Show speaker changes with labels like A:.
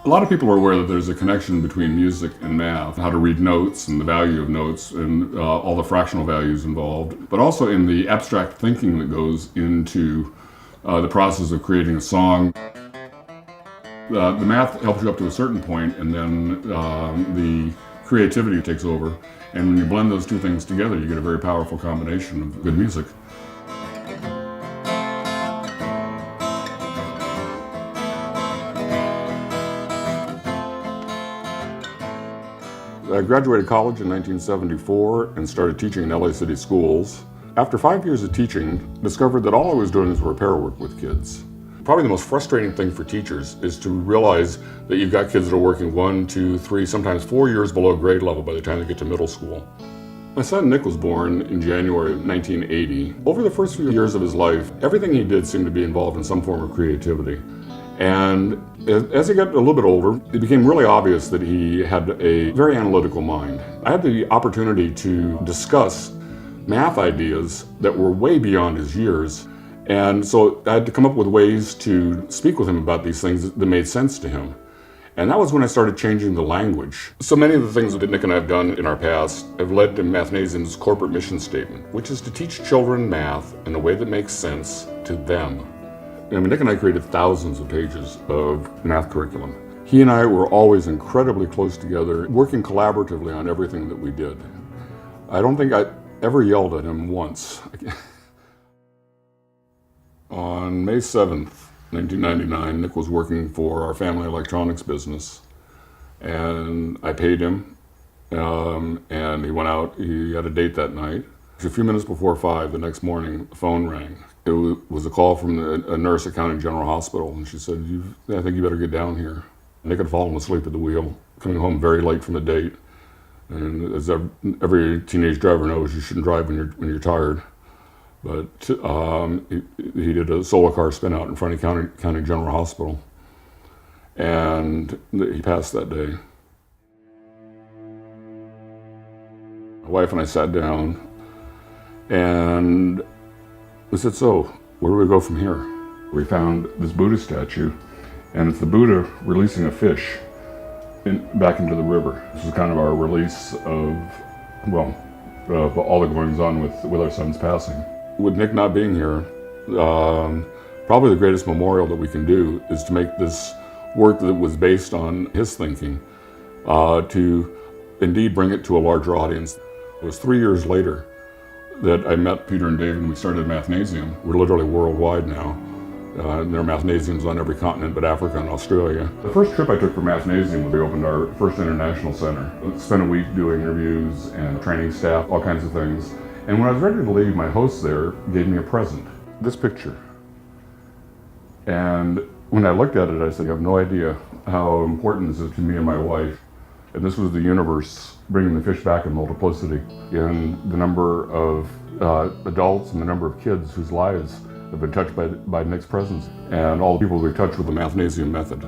A: A lot of people are aware that there's a connection between music and math, how to read notes and the value of notes and all the fractional values involved, but also in the abstract thinking that goes into the process of creating a song. The math helps you up to a certain point, and then the creativity takes over. And when you blend those two things together, you get a very powerful combination of good music. I graduated college in 1974 and started teaching in LA City schools. After 5 years of teaching, discovered that all I was doing was repair work with kids. Probably the most frustrating thing for teachers is to realize that you've got kids that are working 1, 2, 3, sometimes 4 years below grade level by the time they get to middle school. My son Nick was born in January of 1980. Over the first few years of his life, everything he did seemed to be involved in some form of creativity. And as he got a little bit older, it became really obvious that he had a very analytical mind. I had the opportunity to discuss math ideas that were way beyond his years. And so I had to come up with ways to speak with him about these things that made sense to him. And that was when I started changing the language. So many of the things that Nick and I have done in our past have led to Mathnasium's corporate mission statement, which is to teach children math in a way that makes sense to them. I mean, Nick and I created thousands of pages of math curriculum. He and I were always incredibly close together, working collaboratively on everything that we did. I don't think I ever yelled at him once. On May 7th, 1999, Nick was working for our family electronics business, and I paid him, and he went out. He had a date that night. A few minutes before 5 the next morning, the phone rang. It was a call from a nurse at County General Hospital, and she said, I think you better get down here. Nick had fallen asleep at the wheel, coming home very late from the date. And as every teenage driver knows, you shouldn't drive when you're tired. But he did a solo car spin out in front of County General Hospital, and he passed that day. My wife and I sat down, and we said, so where do we go from here? We found this Buddha statue, and it's the Buddha releasing a fish back into the river. This was kind of our release of, all the goings on with our son's passing. With Nick not being here, probably the greatest memorial that we can do is to make this work that was based on his thinking, to indeed bring it to a larger audience. It was 3 years later that I met Peter and David and we started Mathnasium. We're literally worldwide now. There are Mathnasiums on every continent but Africa and Australia. The first trip I took for Mathnasium was we opened our first international center. I spent a week doing interviews and training staff, all kinds of things. And when I was ready to leave, my host there gave me a present, this picture. And when I looked at it, I said, I have no idea how important this is to me and my wife. And this was the universe bringing the fish back in multiplicity, in the number of adults and the number of kids whose lives have been touched by Nick's presence, and all the people we've touched with the Mathnasium method.